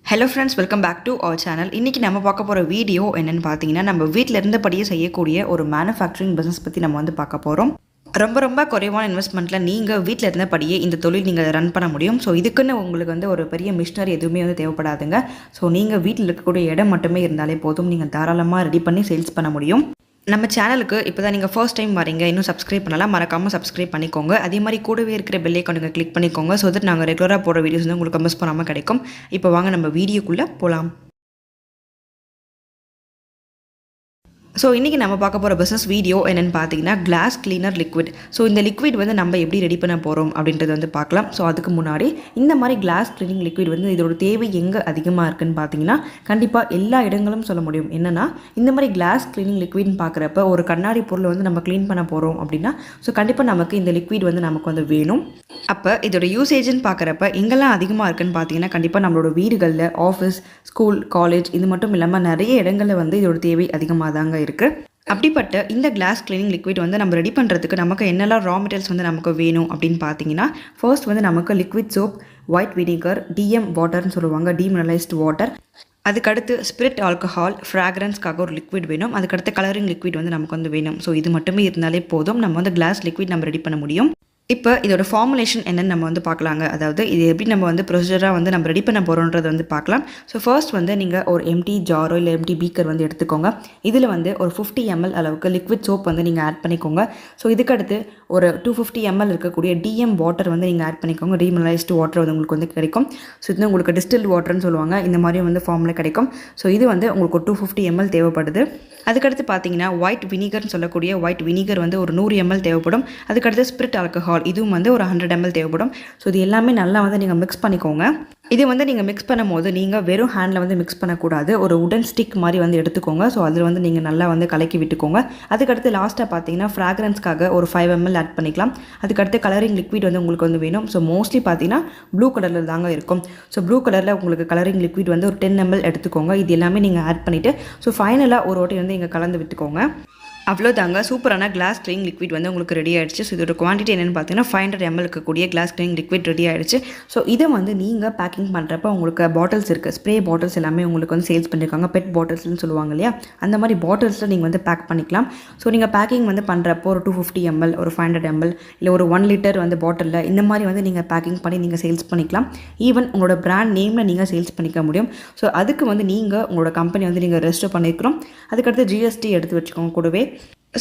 Hello friends, welcome back to our channel. இன்னைக்கு நம்ம பார்க்க போற வீடியோ என்னன்னு பார்த்தீங்கன்னா நம்ம வீட்ல இருந்தபடியே செய்யக்கூடிய ஒரு manufacturing business பத்தி நம்ம வந்து பார்க்க போறோம். ரொம்ப குறைவான இன்வெஸ்ட்மென்ட்ல நீங்க வீட்ல இருந்தபடியே இந்த தொழில் நீங்க ரன் பண்ண முடியும். சோ இதுக்குன்னு உங்களுக்கு வந்து ஒரு பெரிய மிஷினரி எதுவுமே வந்து தேவைப்படாதுங்க. சோ நீங்க வீட்ல இருக்கக்கூடிய இடம் மட்டுமே இருந்தாலே போதும், நீங்க தாராளமா ரெடி பண்ணி சேல்ஸ் பண்ண முடியும். நம்ம சேனலுக்கு இப்போதான் நீங்கள் ஃபர்ஸ்ட் டைம் வரீங்க, இன்னும் சப்ஸ்கிரைப் பண்ணலாம், மறக்காமல் சப்ஸ்கிரைப் பண்ணிக்கோங்க. அதே மாதிரி கூடவே இருக்கிற பெல் ஐகானை கிளிக் பண்ணிக்கோங்க. ஸோ தட் நாங்கள் ரெகுலராக போகிற வீடியோஸ் வந்து உங்களுக்கு மிஸ் பண்ணாமல் கிடைக்கும். இப்போ வாங்க நம்ம வீடியோக்குள்ளே போகலாம். ஸோ இன்றைக்கி நம்ம பார்க்க போகிற பிஸ்னஸ் வீடியோ என்னென்னு பார்த்தீங்கன்னா கிளாஸ் கிளீனர் லிக்விட். ஸோ இந்த லிக்விட் வந்து நம்ம எப்படி ரெடி பண்ண போகிறோம் அப்படின்றது வந்து பார்க்கலாம். ஸோ அதுக்கு முன்னாடி இந்த மாதிரி கிளாஸ் கிளீனிங் லிக்விட் வந்து இதோட தேவை எங்கே அதிகமாக இருக்குதுன்னு பார்த்தீங்கன்னா கண்டிப்பாக எல்லா இடங்களும் சொல்ல முடியும். என்னென்னா இந்த மாதிரி கிளாஸ் கிளீனிங் லிக்விட்னு பார்க்குறப்ப ஒரு கண்ணாடி பொருளை வந்து நம்ம க்ளீன் பண்ண போகிறோம் அப்படின்னா ஸோ கண்டிப்பாக நமக்கு இந்த லிக்விட் வந்து நமக்கு வந்து வேணும். அப்போ இதோட யூசேஜ்னு பார்க்குறப்ப எங்கெல்லாம் அதிகமாக இருக்குதுன்னு பார்த்தீங்கன்னா கண்டிப்பாக நம்மளோட வீடுகளில், ஆஃபீஸ், ஸ்கூல், காலேஜ் இது மட்டும் இல்லாமல் நிறைய இடங்களில் வந்து இதோட தேவை அதிகமாக தாங்க இருக்குது. அப்படிப்பட்ட இந்த கிளாஸ் கிளீனிங் லிக்விட் வந்து நம்ம ரெடி பண்ணுறதுக்கு நமக்கு என்னெல்லாம் ரா மெட்டீரியல்ஸ் வந்து நமக்கு வேணும் அப்படின்னு பார்த்தீங்கன்னா ஃபர்ஸ்ட் வந்து நமக்கு liquid soap, white vinegar, DM வாட்டர்னு சொல்லுவாங்க, டீமினரலைஸ்டு வாட்டர். அதுக்கடுத்து ஸ்பிரிட் ஆல்கஹால், ஃப்ராக்ரன்ஸ்க்காக ஒரு லிக்விட் வேணும். அதுக்கடுத்து கலரிங் லிக்விட் வந்து நமக்கு வந்து வேணும். ஸோ இது மட்டுமே இருந்தாலே போதும், நம்ம வந்து கிளாஸ் லிக்விட் நம்ம ரெடி பண்ண முடியும். இப்போ இதோட ஃபார்முலேஷன் என்னென்னு நம்ம வந்து பார்க்கலாங்க. அதாவது இது எப்படி நம்ம வந்து ப்ரொசீஜராக வந்து நம்ம ரெடி பண்ண போகிறோன்றது வந்து பார்க்கலாம். ஸோ ஃபர்ஸ்ட் வந்து நீங்கள் ஒரு எம்டி ஜாரோ இல்லை எம்டி பீக்கர் வந்து எடுத்துக்கோங்க. இதில் வந்து ஒரு 50 ml அளவுக்கு லிக்விட் சோப் வந்து நீங்கள் ஆட் பண்ணிக்கோங்க. ஸோ இதுக்கடுத்து ஒரு 250 ml இருக்கக்கூடிய டிஎம் வாட்டர் வந்து நீங்கள் ஆட் பண்ணிக்கோங்க. டீமினரலைஸ்டு வாட்டர் வந்து உங்களுக்கு வந்து கிடைக்கும். ஸோ இது உங்களுக்கு டிஸ்டில்டு வாட்டர்னு சொல்லுவாங்க, இந்த மாதிரி வந்து ஃபார்மில் கிடைக்கும். ஸோ இது வந்து உங்களுக்கு ஒரு 250 ml தேவைப்படுது. அதுக்கடுத்து பார்த்தீங்கன்னா ஒயிட் வினிகர்னு சொல்லக்கூடிய ஒயிட் வினிகர் வந்து ஒரு 100 ml தேவைப்படும். அதுக்கடுத்து ஸ்பிரிட் ஆல்கஹால் இதுவும் வந்து ஒரு 100 ml தேவைப்படும். ஸோ இது எல்லாமே நல்லா வந்து நீங்கள் மிக்ஸ் பண்ணிக்கோங்க. இது வந்து நீங்கள் மிக்ஸ் பண்ணும் போது நீங்கள் வெறும் ஹேண்டில் வந்து மிக்ஸ் பண்ணக்கூடாது, ஒரு உடன் ஸ்டிக் மாதிரி வந்து எடுத்துக்கோங்க. ஸோ அதில் வந்து நீங்கள் நல்லா வந்து கலக்கி விட்டுக்கோங்க. அதுக்கடுத்து லாஸ்ட்டாக பார்த்தீங்கன்னா ஃப்ராக்ரன்ஸ்க்காக ஒரு 5 ml ஆட் பண்ணிக்கலாம். அதுக்கடுத்து கலரிங் லிக்விட் வந்து உங்களுக்கு வந்து வேணும். ஸோ மோஸ்ட்லி பார்த்தீங்கன்னா ப்ளூ கலரில் தாங்க இருக்கும். ஸோ ப்ளூ கலரில் உங்களுக்கு கலரிங் லிக்விட் வந்து ஒரு 10 ml எடுத்துக்கோங்க. இது எல்லாமே நீங்கள் ஆட் பண்ணிவிட்டு ஸோ ஃபைனலாக ஒரு வாட்டி வந்து இங்கே கலந்து விட்டுக்கோங்க. அவ்வளோதாங்க, சூப்பரான கிளாஸ் கிளீனிங் லிக்விட் வந்து உங்களுக்கு ரெடி ஆகிடுச்சு. ஸோ இதோட குவான்டிட்டி என்னென்னு பார்த்தீங்கன்னா 500 ml இருக்கக்கூடிய கிளாஸ் கிளீனிங் லிக்விட் ரெடி ஆகிடுச்சு. ஸோ இதை வந்து நீங்கள் பேக்கிங் பண்ணுறப்ப உங்களுக்கு பாட்டில்ஸ் இருக்குது, ஸ்ப்ரே பாட்டில்ஸ் எல்லாமே உங்களுக்கு வந்து சேல்ஸ் பண்ணியிருக்காங்க. பெட் பாட்டில்ஸ்னு சொல்லுவாங்க இல்லையா, அந்த மாதிரி பாட்டில்ஸில் நீங்கள் வந்து பேக் பண்ணிக்கலாம். ஸோ நீங்கள் பேக்கிங் வந்து பண்ணுறப்போ ஒரு 250 ml, ஒரு 500 ml இல்லை ஒரு 1 liter வந்து பாட்டிலில் இந்த மாதிரி வந்து நீங்கள் பேக்கிங் பண்ணி நீங்கள் சேல்ஸ் பண்ணிக்கலாம். ஈவன் உங்களோட பிராண்ட் நேமில் நீங்கள் சேல்ஸ் பண்ணிக்க முடியும். ஸோ அதுக்கு வந்து நீங்கள் உங்களோட கம்பெனி வந்து நீங்கள் ரெஜிஸ்டர் பண்ணியிருக்கிறோம். அதுக்கடுத்து ஜிஎஸ்டி எடுத்து வச்சுக்கோங்க கூடவே.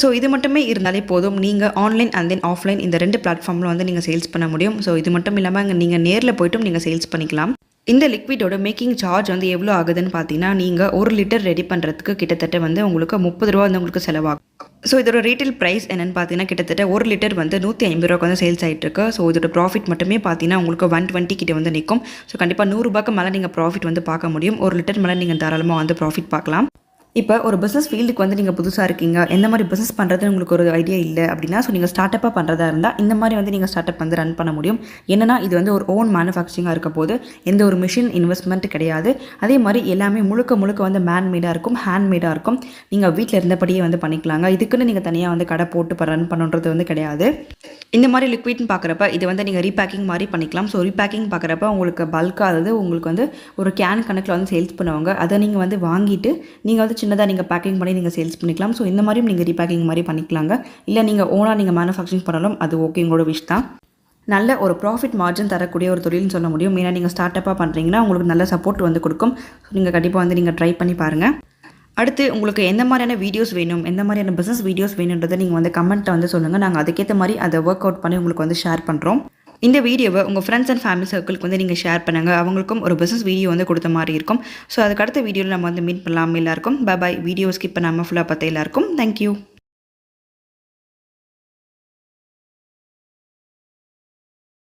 ஸோ இது மட்டுமே இருந்தாலே போதும், நீங்கள் ஆன்லைன் அண்ட் தென் ஆஃப்லைன் இந்த 2 பிளாட்ஃபார்மில் வந்து நீங்கள் சேல்ஸ் பண்ண முடியும். ஸோ இது மட்டும் இல்லாமல் நீங்கள் நேரில் போய்ட்டும் நீங்கள் சேல்ஸ் பண்ணிக்கலாம். இந்த லிக்விடோட மேக்கிங் சார்ஜ் வந்து எவ்வளோ ஆகுதுன்னு பார்த்தீங்கன்னா நீங்கள் 1 லிட்டர் ரெடி பண்ணுறதுக்கு கிட்டத்தட்ட வந்து உங்களுக்கு 30 ரூபா வந்து உங்களுக்கு செலவாகும். ஸோ இதோட ரீட்டைல் ப்ரைஸ் என்னென்னு பார்த்தீங்கன்னா கிட்டத்தட்ட 1 லிட்டர் வந்து 150 ரூபாய்க்கு வந்து சேல்ஸ் ஆகிட்டு இருக்கு. ஸோ இதோட ப்ராஃபிட் மட்டுமே பார்த்தீங்கன்னா உங்களுக்கு 120 கிட்ட வந்து நிற்கும். ஸோ கண்டிப்பாக 100 ரூபாய்க்கு மேலே நீங்கள் ப்ராஃபிட் வந்து பார்க்க முடியும். 1 லிட்டர் மேலே நீங்கள் தாராளமாக வந்து ப்ராஃபிட் பார்க்கலாம். இப்போ ஒரு பிஸ்னஸ் ஃபீல்டுக்கு வந்து நீங்கள் புதுசாக இருக்கீங்க, எந்த மாதிரி பிஸ்னஸ் பண்ணுறதுன்னு உங்களுக்கு ஒரு ஐடியா இல்லை அப்படின்னா ஸோ நீங்கள் ஸ்டார்ட் அப்பாக பண்ணுறதா இருந்தால் இந்த மாதிரி வந்து நீங்கள் ஸ்டார்ட் அப் வந்து ரன் பண்ண முடியும். என்னன்னா இது வந்து ஒரு ஓன் மேனுஃபேக்சரிங்காக இருக்க போது எந்த ஒரு மிஷின் இன்வெஸ்ட்மெண்ட் கிடையாது. அதே மாதிரி எல்லாமே முழுக்க வந்து மேடாக இருக்கும், ஹேண்ட்மேடாக இருக்கும். நீங்கள் வீட்டில் இருந்தபடியே வந்து பண்ணிக்கலாங்க. இதுக்குன்னு நீங்கள் தனியாக வந்து கடை போட்டு ரன் பண்ணுறது வந்து கிடையாது. இந்த மாதிரி லிக்விட்னு பார்க்குறப்ப இது வந்து நீங்கள் ரீபேக்கிங் மாதிரி பண்ணிக்கலாம். ஸோ ரீபேக்கிங் பார்க்குறப்ப உங்களுக்கு பல்காக அதாவது உங்களுக்கு வந்து ஒரு கேன் கணக்கில் வந்து சேல்ஸ் பண்ணுவாங்க. அதை நீங்கள் வந்து வாங்கிட்டு நீங்கள் வந்து சின்னதாக நீங்கள் பேக்கிங் பண்ணி நீங்கள் சேல்ஸ் பண்ணிக்கலாம். ஸோ இந்த மாதிரியும் நீங்கள் ரீபேக்கிங் மாதிரி பண்ணிக்கலாங்க. இல்லை நீங்கள் ஓனாக நீங்கள் மேனுஃபேக்சரிங் பண்ணாலும் அது ஓகே, உங்களோட விஷ் தான். நல்ல ஒரு ப்ராஃபிட் மார்ஜின் தரக்கூடிய ஒரு தொழில்னு சொல்ல முடியும். ஏன்னா நீங்கள் ஸ்டார்ட் அப்பாக பண்ணுறீங்கன்னா உங்களுக்கு நல்ல சப்போர்ட் வந்து கொடுக்கும். ஸோ நீங்கள் கண்டிப்பாக வந்து நீங்கள் ட்ரை பண்ணி பாருங்கள். அடுத்து உங்களுக்கு எந்த மாதிரியான வீடியோஸ் வேணும், எந்த மாதிரியான பிஸ்னஸ் வீடியோஸ் வேணுன்றதை நீங்கள் வந்து கமெண்ட்டில் வந்து சொல்லுங்கள். நாங்கள் அதுக்கேற்ற மாதிரி அதை ஒர்க் அவுட் பண்ணி உங்களுக்கு வந்து ஷேர் பண்ணுறோம். இந்த வீடியோவை உங்கள் ஃப்ரெண்ட்ஸ் அண்ட் ஃபேமிலி சர்க்கிளுக்கு வந்து நீங்கள் ஷேர் பண்ணுங்கள். அவங்களுக்கும் ஒரு பிஸ்னஸ் வீடியோ வந்து கொடுத்த மாதிரி இருக்கும். ஸோ அதுக்கு அடுத்த வீடியோவில் நம்ம வந்து மீட் பண்ணலாம். எல்லாருக்கும் பாய். வீடியோ ஸ்கிப் பண்ணாமல் ஃபுல்லாக பார்த்த எல்லாருக்கும் தேங்க்யூ.